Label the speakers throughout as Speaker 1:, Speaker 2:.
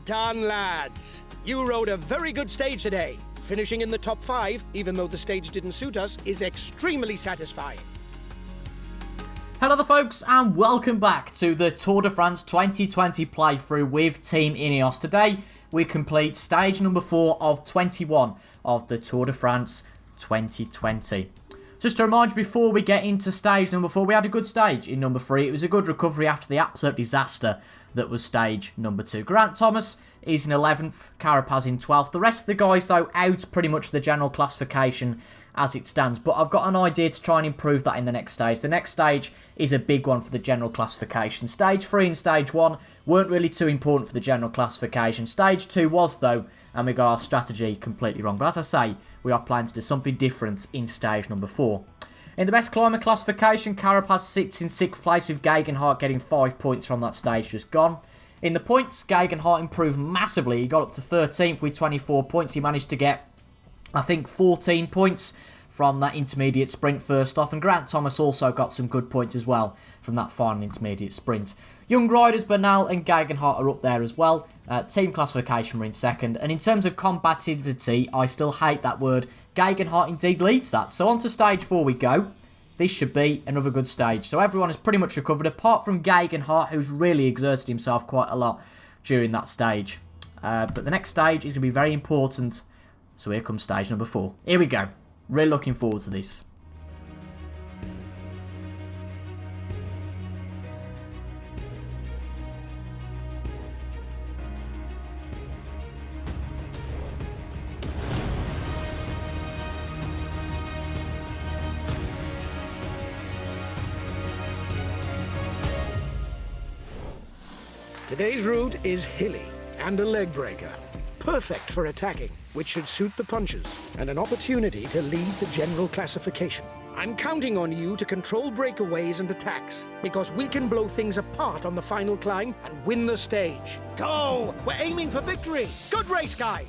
Speaker 1: done, lads. You rode a very good stage today. Finishing in the top 5, even though the stage didn't suit us, is extremely satisfying.
Speaker 2: Hello there folks, and welcome back to the Tour de France 2020 playthrough with Team Ineos. Today we complete stage number 4 of 21 of the Tour de France 2020. Just to remind you, before we get into stage number 4, we had a good stage in number 3. It was a good recovery after the absolute disaster that was stage number 2. Geraint Thomas is in 11th, Carapaz in 12th. The rest of the guys, though, out pretty much the general classification as it stands. But I've got an idea to try and improve that in the next stage. The next stage is a big one for the general classification. Stage 3 and Stage 1 weren't really too important for the general classification. Stage 2 was, though, and we got our strategy completely wrong. But as I say, we are planning to do something different in stage number 4. In the best climber classification, Carapaz sits in 6th place with Gegenhardt getting 5 points from that stage just gone. In the points, Gegenhardt improved massively. He got up to 13th with 24 points. He managed to get, I think, 14 points from that intermediate sprint first off. And Geraint Thomas also got some good points as well from that final intermediate sprint. Young riders Bernal and Gegenhardt are up there as well. Team classification, we're in 2nd. And in terms of combativity, I still hate that word. Gegenhardt indeed leads that. So on to stage 4 we go. This should be another good stage. So everyone has pretty much recovered, apart from Gegenhardt, who's really exerted himself quite a lot during that stage. But the next stage is going to be very important. So here comes stage number 4. Here we go. Really looking forward to this.
Speaker 1: Today's route is hilly and a leg breaker. Perfect for attacking, which should suit the punches, and an opportunity to lead the general classification. I'm counting on you to control breakaways and attacks, because we can blow things apart on the final climb and win the stage. Go! We're aiming for victory! Good race, guys!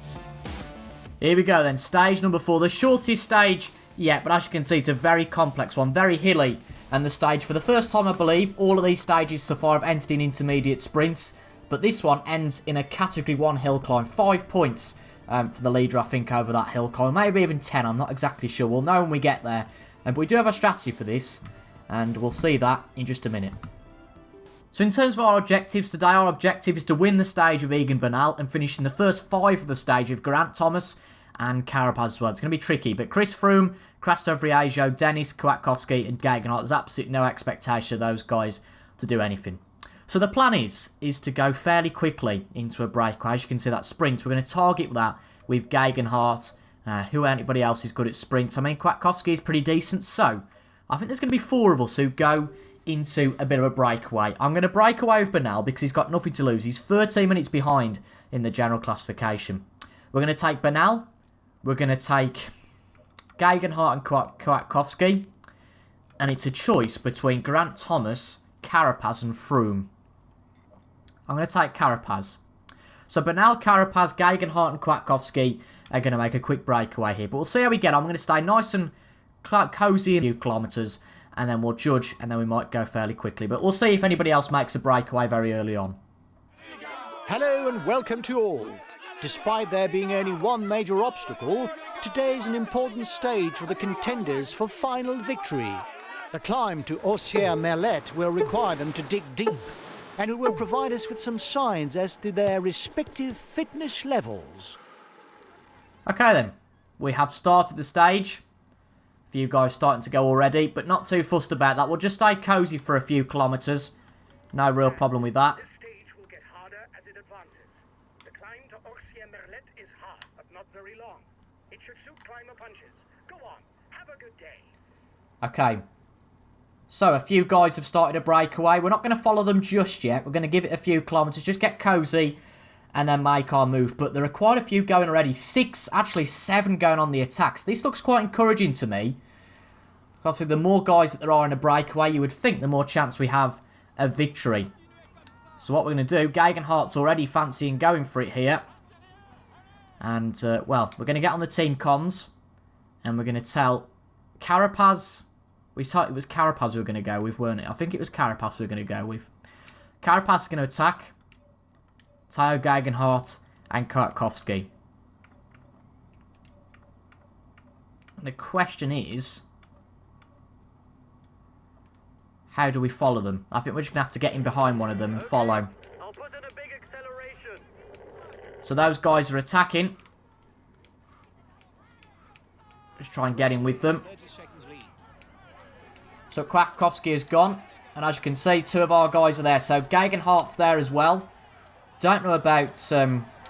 Speaker 2: Here we go then, stage number 4, the shortest stage yet, but as you can see, it's a very complex one, very hilly. And the stage, for the first time I believe, all of these stages so far have entered in intermediate sprints. But this one ends in a Category 1 hill climb. 5 points for the leader, I think, over that hill climb. Maybe even 10, I'm not exactly sure. We'll know when we get there. But we do have a strategy for this, and we'll see that in just a minute. So in terms of our objectives today, our objective is to win the stage with Egan Bernal and finish in the first 5 of the stage with Geraint Thomas and Carapaz as well. It's going to be tricky, but Chris Froome, Krastovriajo, Dennis, Kwiatkowski and Gegenhardt, there's absolutely no expectation of those guys to do anything. So the plan is to go fairly quickly into a breakaway. As you can see, that sprint, we're going to target that with Gegenhardt, who anybody else is good at sprints. I mean, Kwiatkowski is pretty decent, so I think there's going to be 4 of us who go into a bit of a breakaway. I'm going to break away with Bernal because he's got nothing to lose. He's 13 minutes behind in the general classification. We're going to take Bernal. We're going to take Gegenhardt and Kwiatkowski. And it's a choice between Geraint Thomas, Carapaz and Froome. I'm going to take Carapaz. So Bernal, Carapaz, Gegenhardt and Kwiatkowski are going to make a quick breakaway here. But we'll see how we get on. I'm going to stay nice and cosy in a few kilometres. And then we'll judge. And then we might go fairly quickly. But we'll see if anybody else makes a breakaway very early on.
Speaker 3: Hello and welcome to all. Despite there being only one major obstacle, today is an important stage for the contenders for final victory. The climb to Orcières-Merlette will require them to dig deep, and it will provide us with some signs as to their respective fitness levels.
Speaker 2: Okay then, we have started the stage. A few guys starting to go already, but not too fussed about that. We'll just stay cosy for a few kilometres. No real problem with that.
Speaker 1: Very long. It should suit climber punches. Go on, have a good day.
Speaker 2: Okay. So a few guys have started a breakaway. We're not going to follow them just yet. We're going to give it a few kilometres, just get cosy and then make our move. But there are quite a few going already. 6, actually 7 going on the attacks. This looks quite encouraging to me. Obviously, the more guys that there are in a breakaway, you would think the more chance we have of victory. So what we're going to do, Gegenhardt's already fancying going for it here. And, well, we're going to get on the team cons. And we're going to tell Carapaz. We thought it was Carapaz we were going to go with, weren't it? I think it was Carapaz we were going to go with. Carapaz is going to attack. Teo Gegenhardt and Kwiatkowski. The question is, how do we follow them? I think we're just going to have to get in behind one of them and follow.
Speaker 4: I'll put in a big acceleration.
Speaker 2: So those guys are attacking. Just try and get in with them. So Kwiatkowski is gone. And as you can see, 2 of our guys are there. So Gegenhardt's there as well. Don't know about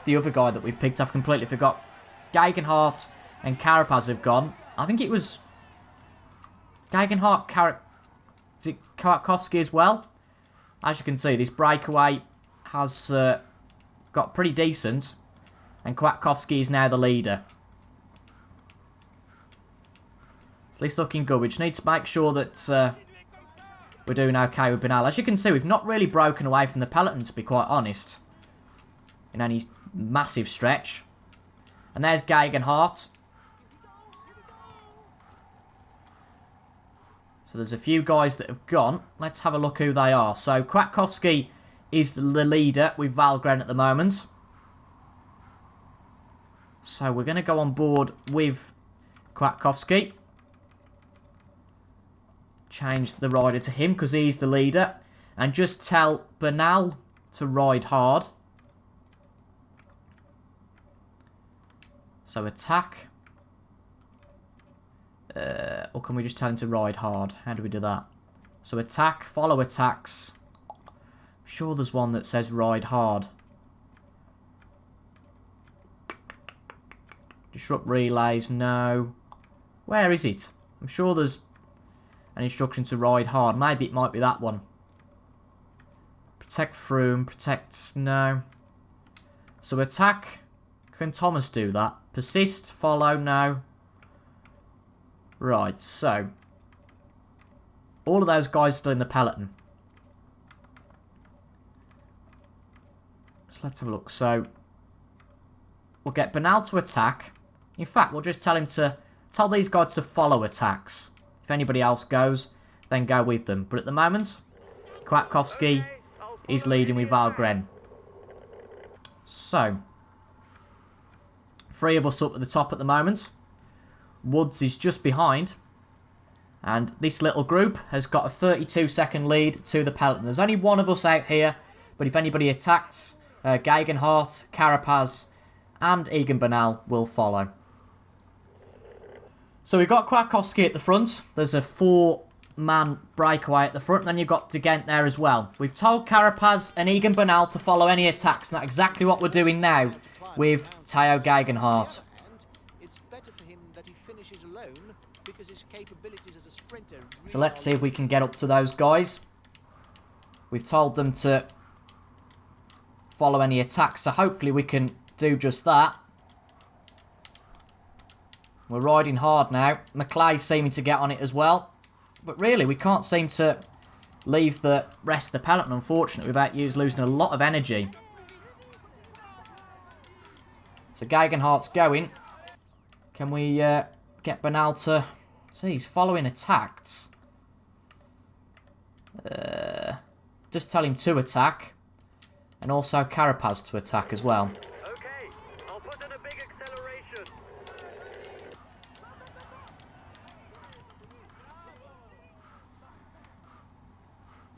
Speaker 2: the other guy that we've picked. I've completely forgot. Gegenhardt and Carapaz have gone. I think it was Gegenhardt, Kwiatkowski as well. As you can see, this breakaway has got pretty decent. And Kwiatkowski is now the leader. So it's looking good. We just need to make sure that we're doing okay with Bernal. As you can see, we've not really broken away from the peloton, to be quite honest, in any massive stretch. And there's Gegenhardt. So there's a few guys that have gone. Let's have a look who they are. So Kwiatkowski is the leader with Valgren at the moment. So we're going to go on board with Kwiatkowski. Change the rider to him because he's the leader. And just tell Bernal to ride hard. So attack. Or can we just tell him to ride hard? How do we do that? So attack, follow attacks. I'm sure there's one that says ride hard. Disrupt relays, no. Where is it? I'm sure there's an instruction to ride hard. Maybe it might be that one. Protect Froome, protect, no. So attack, can Thomas do that? Persist, follow, no. Right, so all of those guys still in the peloton. So let's have a look. So we'll get Bernal to attack. In fact, we'll just tell him to tell these guys to follow attacks. If anybody else goes, then go with them. But at the moment, Kwiatkowski is leading with Valgren. So 3 of us up at the top at the moment. Woods is just behind. And this little group has got a 32-second lead to the peloton. There's only one of us out here. But if anybody attacks, Gegenhardt, Carapaz and Egan Bernal will follow. So we've got Kwiatkowski at the front. There's a 4-man breakaway at the front. Then you've got De Gent there as well. We've told Carapaz and Egan Bernal to follow any attacks. And that's exactly what we're doing now with Teo Gegenhardt. So let's see if we can get up to those guys. We've told them to follow any attacks, so hopefully we can do just that. We're riding hard now. McLeod's seeming to get on it as well. But really, we can't seem to leave the rest of the peloton, unfortunately, without losing a lot of energy. So Gegenhardt's going. Can we get Bernal to... See, he's following attacks. Just tell him to attack. And also Carapaz to attack as well.
Speaker 4: Okay, I'll put in a big acceleration.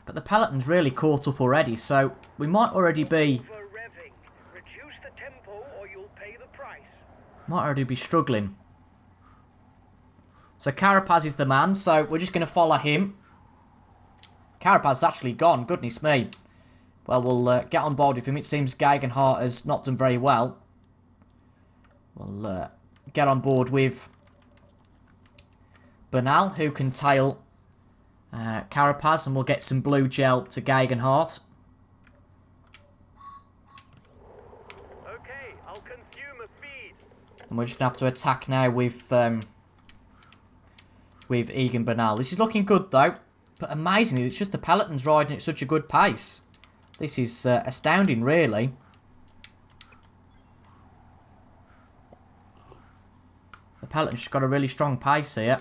Speaker 2: But the peloton's really caught up already, so we might already be...
Speaker 4: For revving. Reduce the tempo or you'll pay the price.
Speaker 2: Might already be struggling. So Carapaz is the man, so we're just going to follow him. Carapaz's actually gone, goodness me. Well, we'll get on board with him. It seems Gegenhardt has not done very well. We'll get on board with Bernal, who can tail Carapaz, and we'll get some blue gel to Gegenhardt.
Speaker 4: Okay, I'll consume a feed.
Speaker 2: And we're just going to have to attack now with Egan Bernal. This is looking good, though. But amazingly, it's just the peloton's riding at such a good pace. This is astounding, really. The peloton's just got a really strong pace here.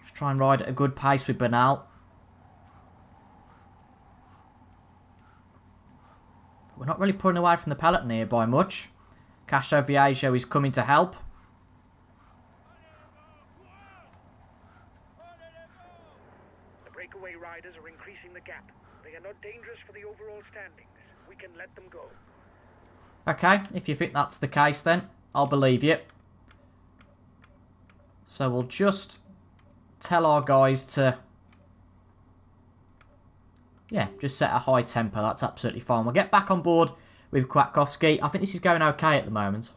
Speaker 2: Just try and ride at a good pace with Bernal. not really pulling away from the peloton here by much. Castro Viejo is coming to help.
Speaker 4: The breakaway riders are increasing the gap. They are not dangerous for the overall standings. We can let them go.
Speaker 2: Okay, if you think that's the case then, I'll believe you. So we'll just tell our guys to... yeah, just set a high tempo. That's absolutely fine. We'll get back on board with Kwiatkowski. I think this is going okay at the moment.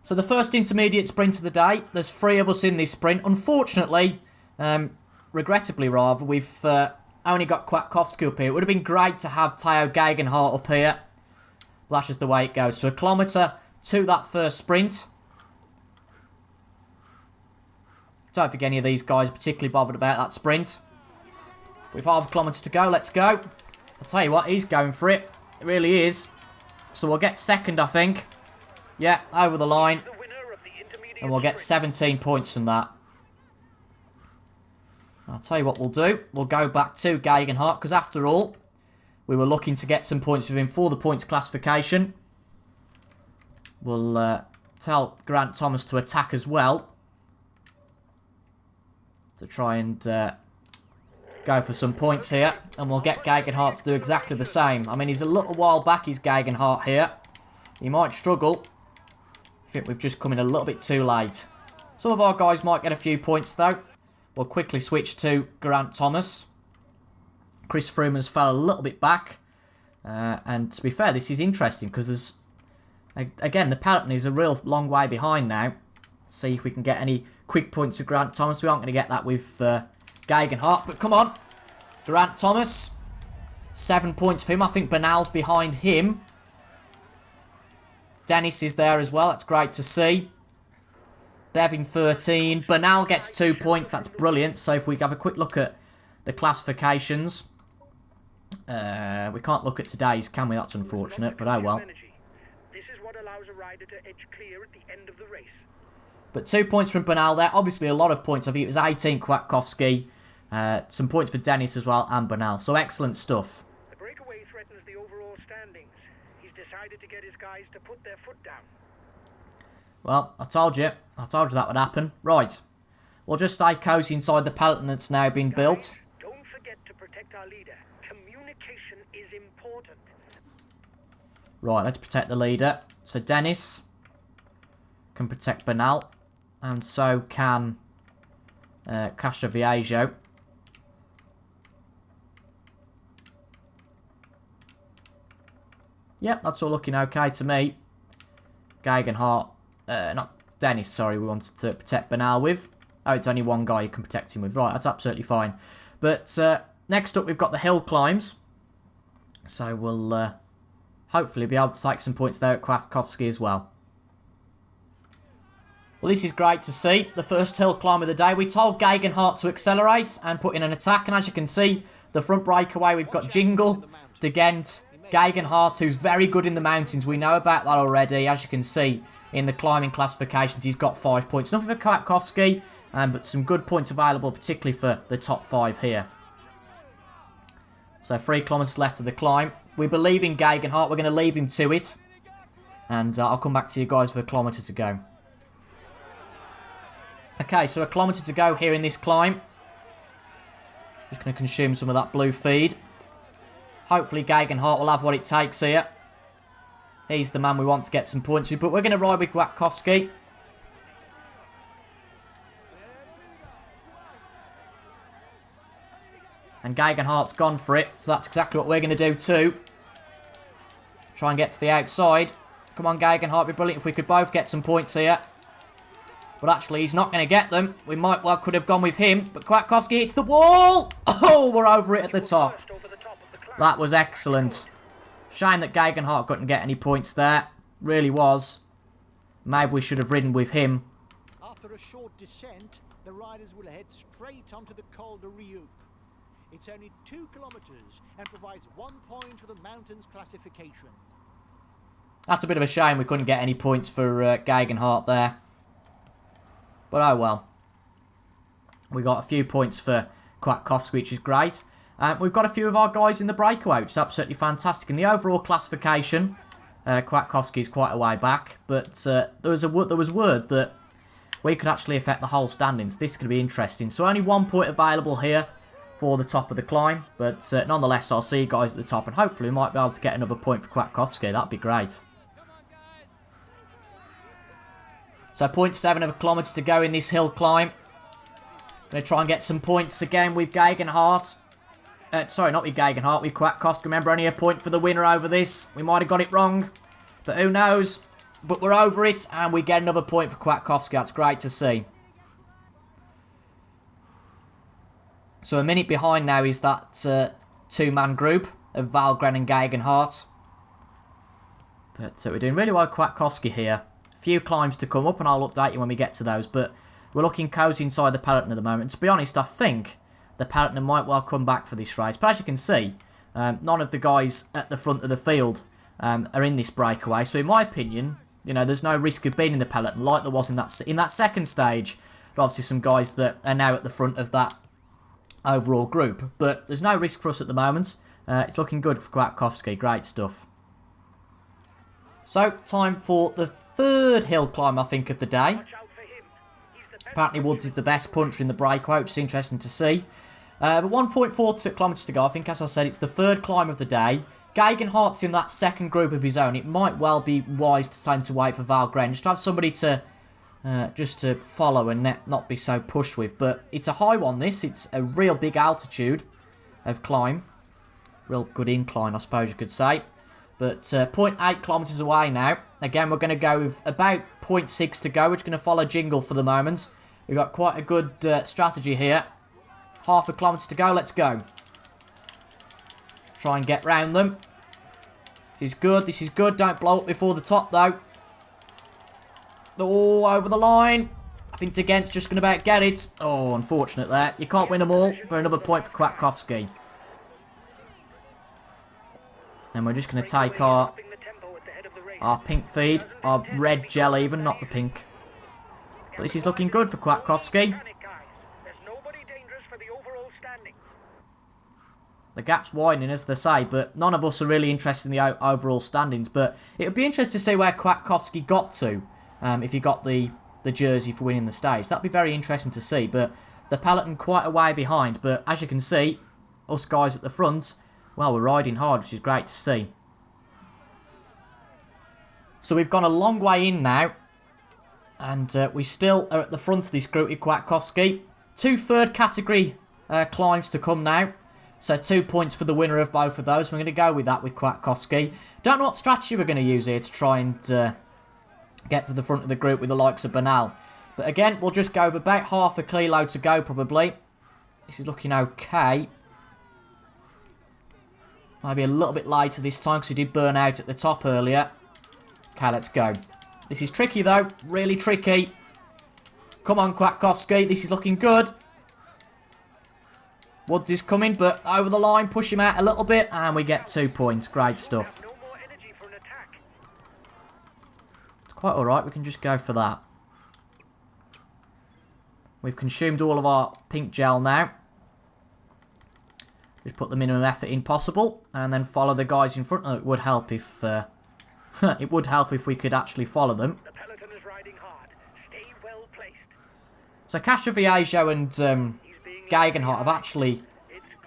Speaker 2: So the first intermediate sprint of the day. There's 3 of us in this sprint. Unfortunately, regrettably rather, we've only got Kwiatkowski up here. It would have been great to have Theo Gegenhardt up here. But that's just the way it goes. So a kilometre to that first sprint. Don't think any of these guys are particularly bothered about that sprint. With half a kilometre to go, let's go. I'll tell you what, he's going for it. It really is. So we'll get second, I think. Yeah, over the line. And we'll get 17 points from that. I'll tell you what we'll do. We'll go back to Gegenhardt, because after all, we were looking to get some points with him for the points classification. We'll tell Grant Thomas to attack as well. To try and go for some points here. And we'll get Gegenhardt to do exactly the same. I mean, he's a little while back, he's Gegenhardt here. He might struggle. I think we've just come in a little bit too late. Some of our guys might get a few points, though. We'll quickly switch to Grant Thomas. Chris Froome has fell a little bit back. And to be fair, this is interesting, because there's... again, the peloton is a real long way behind now. See if we can get any quick points with Grant Thomas. We aren't going to get that with Gegenhardt, but come on. Grant Thomas, 7 points for him. I think Bernal's behind him. Dennis is there as well. That's great to see. Bevin 13. Bernal gets 2 points. That's brilliant. So if we have a quick look at the classifications. We can't look at today's, can we? That's unfortunate, but oh well.
Speaker 4: This is what allows a rider to edge clear at the end of the race.
Speaker 2: But 2 points from Bernal there. Obviously a lot of points. I think it was 18 Kwiatkowski. Some points for Dennis as well and Bernal. So excellent stuff.
Speaker 4: The breakaway threatens the overall standings. He's decided to get his guys to put their foot down.
Speaker 2: Well, I told you that would happen. Right. We'll just stay cosy inside the peloton that's now been built.
Speaker 4: Don't forget to protect our leader. Communication is important.
Speaker 2: Right, let's protect the leader. So Dennis can protect Bernal. And so can Castro Viejo. Yep, that's all looking okay to me. Gegenhardt, not Dennis, sorry, we wanted to protect Bernal with. Oh, it's only one guy you can protect him with. Right, that's absolutely fine. But next up, we've got the hill climbs. So we'll hopefully be able to take some points there at Kwiatkowski as well. Well, this is great to see. The first hill climb of the day. We told Gegenhardt to accelerate and put in an attack. And as you can see, the front breakaway, we've got Jingle, De Gent, Gegenhardt, who's very good in the mountains. We know about that already. As you can see in the climbing classifications, he's got 5 points. Nothing for Kwiatkowski, but some good points available, particularly for the top 5 here. So 3 kilometres left of the climb. We believe in Gegenhardt. We're going to leave him to it. And I'll come back to you guys for a kilometre to go. Okay, so a kilometre to go here in this climb. Just going to consume some of that blue feed. Hopefully Gegenhardt will have what it takes here. He's the man we want to get some points with. But we're going to ride with Kwiatkowski. And Gegenhardt's gone for it. So that's exactly what we're going to do too. Try and get to the outside. Come on, Gegenhardt. It'd be brilliant if we could both get some points here. But actually, he's not going to get them. We might well could have gone with him. But Kwiatkowski hits the wall. Oh, we're over it at the top. That was excellent. Shame that Gegenhardt couldn't get any points there. Really was. Maybe we should have ridden with him.
Speaker 3: After a short descent, the riders will head straight onto the Col de Rioup. It's only 2 kilometres and provides 1 point for the mountains classification.
Speaker 2: That's a bit of a shame we couldn't get any points for Gegenhardt there. But oh well. We got a few points for Kwiatkowski, which is great. We've got a few of our guys in the breakaway, which is absolutely fantastic. In the overall classification, Kwiatkowski is quite a way back, but there was word that we could actually affect the whole standings. This is going to be interesting. So only 1 point available here for the top of the climb, but nonetheless, I'll see you guys at the top, and hopefully we might be able to get another point for Kwiatkowski. That'd be great. So 0.7 of a kilometre to go in this hill climb. Going to try and get some points again with Gegenhardt. Sorry, not with Gegenhardt, with Kwiatkowski. Remember, only a point for the winner over this. We might have got it wrong, but who knows. But we're over it, and we get another point for Kwiatkowski. That's great to see. So a minute behind now is that two-man group of Valgren and Gegenhardt. But we're doing really well with Kwiatkowski here. A few climbs to come up, and I'll update you when we get to those. But we're looking cosy inside the peloton at the moment. To be honest, I think the peloton might well come back for this race. But as you can see, none of the guys at the front of the field are in this breakaway. So in my opinion, you know, there's no risk of being in the peloton like there was in that second stage. But obviously some guys that are now at the front of that overall group. But there's no risk for us at the moment. It's looking good for Kwiatkowski. Great stuff. So, time for the third hill climb, I think, of the day. Apparently Woods is the best puncher in the breakaway, which is interesting to see. But 1.4 kilometres to go. I think, as I said, it's the third climb of the day. Gegenhardt's in that second group of his own. It might well be wise to time to wait for Valgren, just to have somebody to just to follow and not be so pushed with. But it's a high one, this. It's a real big altitude of climb. Real good incline, I suppose you could say. But 0.8 kilometres away now. Again, we're going to go with about 0.6 to go. We're just going to follow Jingle for the moment. We've got quite a good strategy here. Half a kilometre to go. Let's go. Try and get round them. This is good. This is good. Don't blow up before the top, though. Oh, over the line. I think Tegent's just going to about get it. Oh, unfortunate there. You can't win them all. But another point for Kwiatkowski. And we're just going to take our pink feed, our red gel even, not the pink. But this is looking good for Kwiatkowski. The gap's widening, as they say, but none of us are really interested in the overall standings. But it would be interesting to see where Kwiatkowski got to if he got the jersey for winning the stage. That'd be very interesting to see. But the peloton quite a way behind. But as you can see, us guys at the front, well, we're riding hard, which is great to see. So we've gone a long way in now. And we still are at the front of this group with Kwiatkowski. 2 third category climbs to come now. So 2 points for the winner of both of those. We're going to go with that with Kwiatkowski. Don't know what strategy we're going to use here to try and get to the front of the group with the likes of Bernal. But again, we'll just go with about half a kilo to go probably. This is looking okay. Maybe a little bit later this time because we did burn out at the top earlier. Okay, let's go. This is tricky though. Really tricky. Come on, Kwiatkowski. This is looking good. Woods is coming, but over the line. Push him out a little bit. And we get 2 points. Great stuff. It's quite alright. We can just go for that. We've consumed all of our pink gel now. Just put the minimum effort in possible, and then follow the guys in front. It would help if it would help if we could actually follow them.
Speaker 4: The peloton is riding hard. Stay well placed.
Speaker 2: So Cascio Viejo and Gegenhardt have actually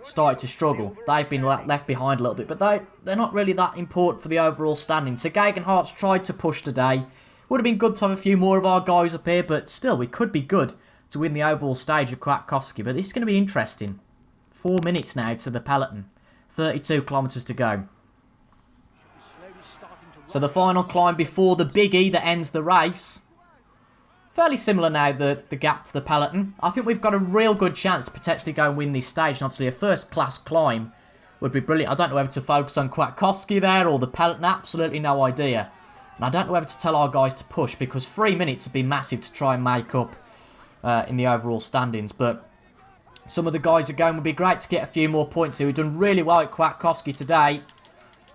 Speaker 2: started to struggle. They've been left behind a little bit, but they're not really that important for the overall standing. So Gegenhardt's tried to push today. Would have been good to have a few more of our guys up here, but still, we could be good to win the overall stage of Kwiatkowski. But this is going to be interesting. 4 minutes now to the peloton. 32 kilometres to go. So the final climb before the biggie that ends the race. Fairly similar now, the gap to the peloton. I think we've got a real good chance to potentially go and win this stage. And obviously a first class climb would be brilliant. I don't know whether to focus on Kwiatkowski there or the peloton. Absolutely no idea. And I don't know whether to tell our guys to push because 3 minutes would be massive to try and make up in the overall standings. But some of the guys are going. Would be great to get a few more points here. We've done really well at Kwiatkowski today.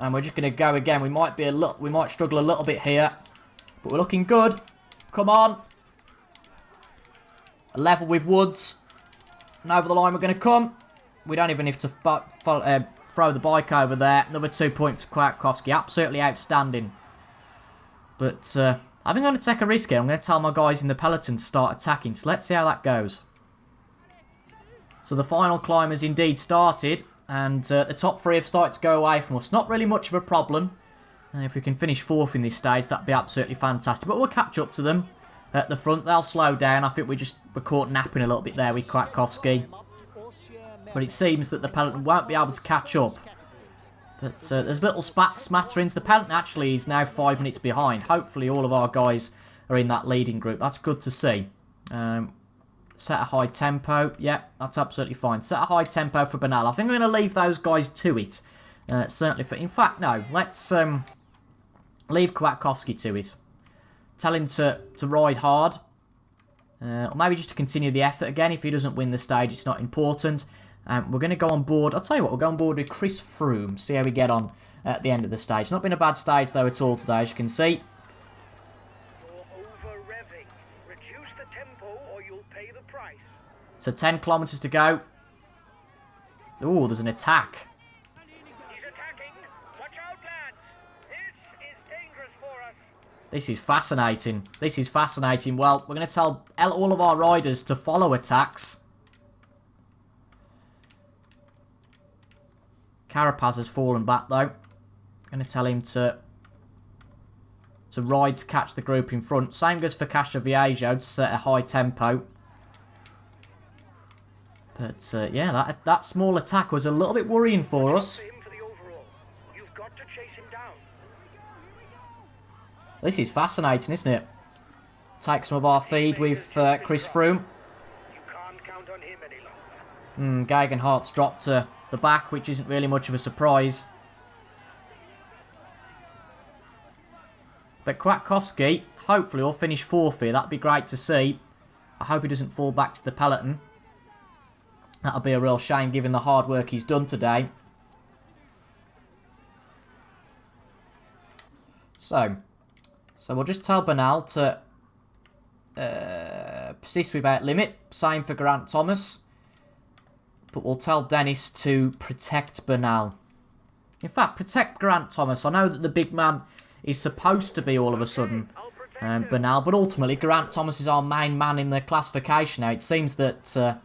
Speaker 2: And we're just going to go again. We might struggle a little bit here. But we're looking good. Come on. A level with Woods. And over the line we're going to come. We don't even have to throw the bike over there. Another 2 points to Kwiatkowski. Absolutely outstanding. But I think I'm going to take a risk here. I'm going to tell my guys in the peloton to start attacking. So let's see how that goes. So the final climb has indeed started. And the top 3 have started to go away from us. Not really much of a problem. If we can finish 4th in this stage, that'd be absolutely fantastic. But we'll catch up to them at the front. They'll slow down. I think we're caught napping a little bit there with Kwiatkowski. But it seems that the peloton won't be able to catch up. But there's little smatterings. The peloton actually is now 5 minutes behind. Hopefully all of our guys are in that leading group. That's good to see. Set a high tempo. Yeah, that's absolutely fine. Set a high tempo for Bernal. I think I'm going to leave those guys to it. Certainly for... In fact, no. Let's leave Kwiatkowski to it. Tell him to ride hard. Or maybe just to continue the effort again. If he doesn't win the stage, it's not important. We're going to go on board. I'll tell you what, we'll go on board with Chris Froome. See how we get on at the end of the stage. Not been a bad stage, though, at all today, as you can see.
Speaker 4: You're over-revving. Reduce the tempo or you'll pay the price.
Speaker 2: So 10 kilometres to go. Ooh, there's an attack.
Speaker 4: He's attacking. Watch out, lads. This is dangerous for us.
Speaker 2: This is fascinating. This is fascinating. Well, we're going to tell all of our riders to follow attacks. Carapaz has fallen back, though. Going to tell him to ride to catch the group in front. Same goes for Castrovillo to set a high tempo. But, yeah, that small attack was a little bit worrying for us.
Speaker 4: You've got to chase him down.
Speaker 2: This is fascinating, isn't it? Take some of our feed with Chris Froome.
Speaker 4: You can't count on him any longer.
Speaker 2: Gegenhardt's dropped to the back, which isn't really much of a surprise. But Kwiatkowski, hopefully, will finish 4th here. That'd be great to see. I hope he doesn't fall back to the peloton. That'll be a real shame, given the hard work he's done today. So we'll just tell Bernal to persist without limit. Same for Geraint Thomas. But we'll tell Dennis to protect Bernal. In fact, protect Geraint Thomas. I know that the big man is supposed to be all of a sudden Bernal, but ultimately Geraint Thomas is our main man in the classification now. It seems that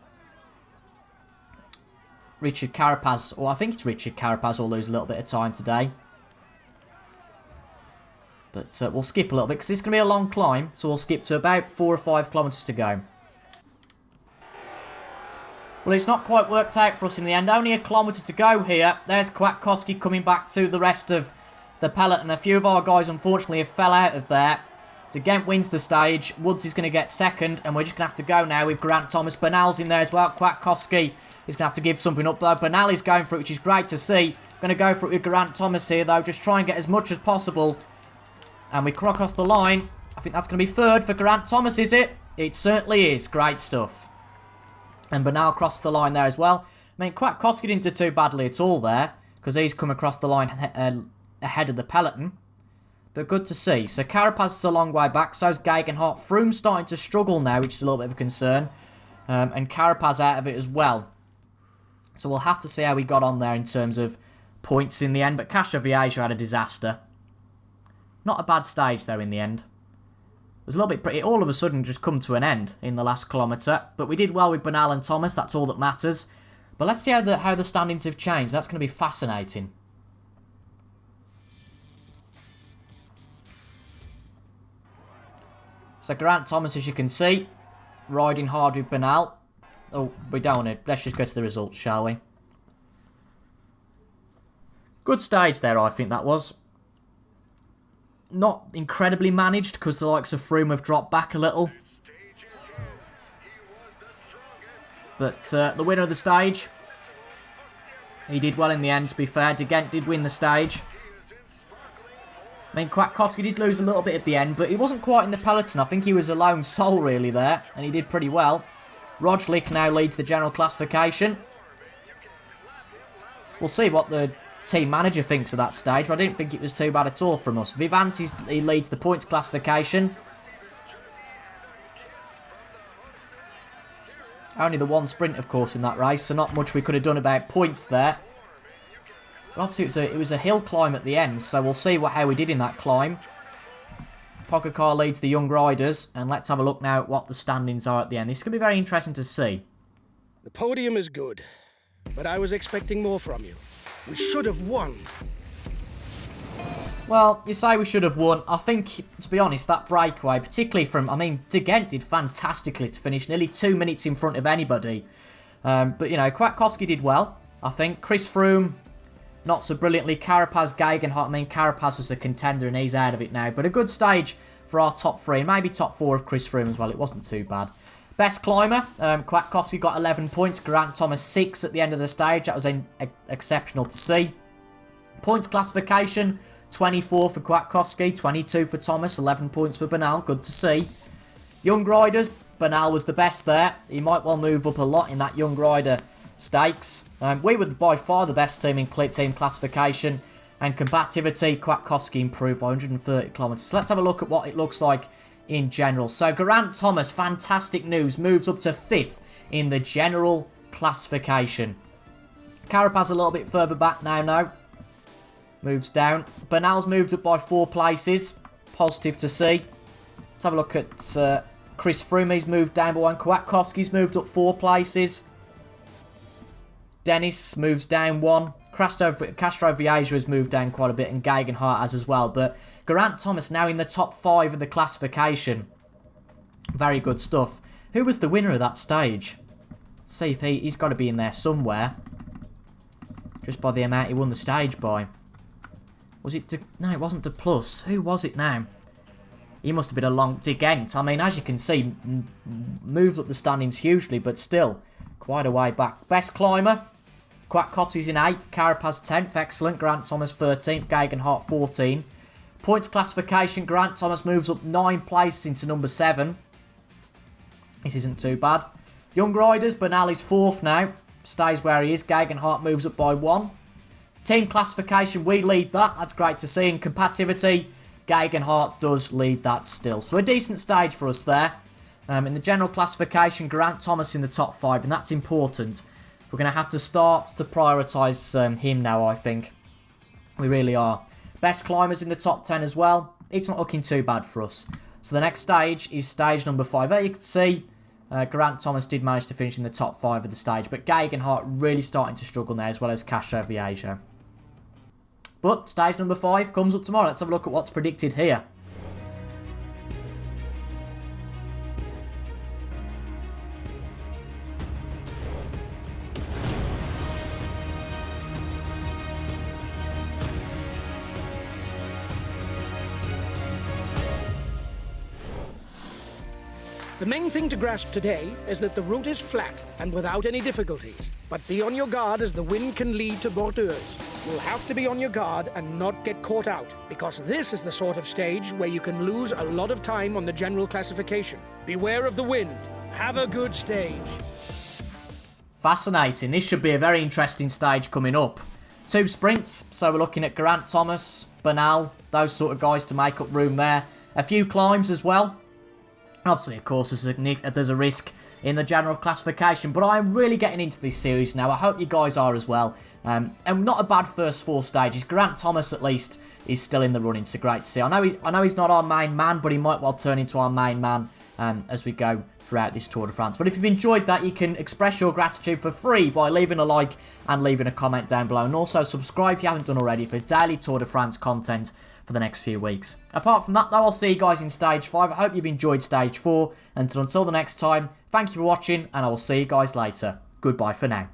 Speaker 2: Richard Carapaz, or I think it's Richard Carapaz, will lose a little bit of time today. But we'll skip a little bit because it's going to be a long climb, so we'll skip to about 4 or 5 kilometres to go. Well, it's not quite worked out for us in the end. Only a kilometre to go here. There's Kwiatkowski coming back to the rest of the peloton. A few of our guys, unfortunately, have fell out of there. De Gent wins the stage. Woods is going to get 2nd, and we're just going to have to go now with Geraint Thomas. Bernal's in there as well. Kwiatkowski is going to have to give something up, though. Bernal is going for it, which is great to see. Going to go for it with Geraint Thomas here, though. Just try and get as much as possible. And we come across the line. I think that's going to be 3rd for Geraint Thomas, is it? It certainly is. Great stuff. And Bernal crossed the line there as well. I mean, Kwiatkowski didn't do too badly at all there, because he's come across the line ahead of the peloton. But good to see. So Carapaz is a long way back, so's Gegenhardt. Froome's starting to struggle now, which is a little bit of a concern. And Carapaz out of it as well. So we'll have to see how we got on there in terms of points in the end. But Castrovillo had a disaster. Not a bad stage, though, in the end. It was a little bit pretty. All of a sudden just come to an end in the last kilometre. But we did well with Bernal and Thomas. That's all that matters. But let's see how the standings have changed. That's going to be fascinating. So Geraint Thomas, as you can see, riding hard with Bernal. Oh, we don't want to. Let's just go to the results, shall we? Good stage there, I think that was. Not incredibly managed, because the likes of Froome have dropped back a little. But the winner of the stage, he did well in the end, to be fair. De Gent did win the stage. I mean, Kwiatkowski did lose a little bit at the end, but he wasn't quite in the peloton. I think he was a lone soul, really, there, and he did pretty well. Roglic now leads the general classification. We'll see what the team manager thinks of that stage, but I didn't think it was too bad at all from us. Vivant, he leads the points classification. Only the one sprint, of course, in that race, so not much we could have done about points there. But obviously it was a hill climb at the end, so we'll see how we did in that climb. Pogacar leads the young riders, and let's have a look now at what the standings are at the end. This is going to be very interesting to see.
Speaker 1: The podium is good, but I was expecting more from you. We should have won.
Speaker 2: Well, you say we should have won. I think, to be honest, that breakaway, particularly from, De Gent did fantastically to finish nearly 2 minutes in front of anybody. But, you know, Kwiatkowski did well, I think. Chris Froome, not so brilliantly. Carapaz, Gegenhardt, Carapaz was a contender and he's out of it now. But a good stage for our top 3, and maybe top 4 of Chris Froome as well. It wasn't too bad. Best climber, Kwiatkowski got 11 points. Geraint Thomas 6 at the end of the stage. That was exceptional to see. Points classification, 24 for Kwiatkowski, 22 for Thomas, 11 points for Bernal. Good to see. Young riders, Bernal was the best there. He might well move up a lot in that young rider stakes. We were by far the best team in team classification. And combativity, Kwiatkowski improved by 130 kilometres. So let's have a look at what it looks like in general. So Geraint Thomas, fantastic news, moves up to 5th in the general classification. Carapaz a little bit further back now. Moves down. Bernal's moved up by 4 places. Positive to see. Let's have a look at Chris Froome. He's moved down by 1. Kwiatkowski's moved up 4 places. Dennis moves down 1. Castro Vieja has moved down quite a bit, and Gegenhardt has as well. But Geraint Thomas now in the top 5 of the classification. Very good stuff. Who was the winner of that stage? Let's see if he's got to be in there somewhere. Just by the amount he won the stage by. Was it... No, it wasn't De Plus. Who was it now? He must have been a long... De Gent. As you can see, moves up the standings hugely, but still quite a way back. Best climber. Kwiatkowski's in 8th. Carapaz 10th. Excellent. Geraint Thomas 13th. Gegenhardt 14. Points classification. Geraint Thomas moves up 9 places into number 7. This isn't too bad. Young riders. Bernal is 4th now. Stays where he is. Gegenhardt moves up by 1. Team classification, we lead that. That's great to see. And combativity, Gegenhardt does lead that still. So a decent stage for us there. In the general classification, Geraint Thomas in the top 5, and that's important. We're going to have to start to prioritise him now, I think. We really are. Best climbers in the top 10 as well. It's not looking too bad for us. So the next stage is stage number 5. There you can see Geraint Thomas did manage to finish in the top 5 of the stage, but Gegenhardt really starting to struggle now, as well as Castro Vieja. But stage number 5 comes up tomorrow. Let's have a look at what's predicted here.
Speaker 1: The main thing to grasp today is that the route is flat and without any difficulties. But be on your guard, as the wind can lead to bordures. You'll have to be on your guard and not get caught out, because this is the sort of stage where you can lose a lot of time on the general classification. Beware of the wind. Have a good stage.
Speaker 2: Fascinating. This should be a very interesting stage coming up. 2 sprints, so we're looking at Geraint Thomas, Bernal, those sort of guys to make up room there. A few climbs as well. Obviously, of course, there's a risk in the general classification, but I'm really getting into this series now. I hope you guys are as well. And not a bad first 4 stages. Geraint Thomas, at least, is still in the running, so great to see. I know he's not our main man, but he might well turn into our main man as we go throughout this Tour de France. But if you've enjoyed that, you can express your gratitude for free by leaving a like and leaving a comment down below. And also subscribe if you haven't done already for daily Tour de France content for the next few weeks. Apart from that, though, I'll see you guys in stage 5. I hope you've enjoyed stage 4. And until the next time, thank you for watching, and I will see you guys later. Goodbye for now.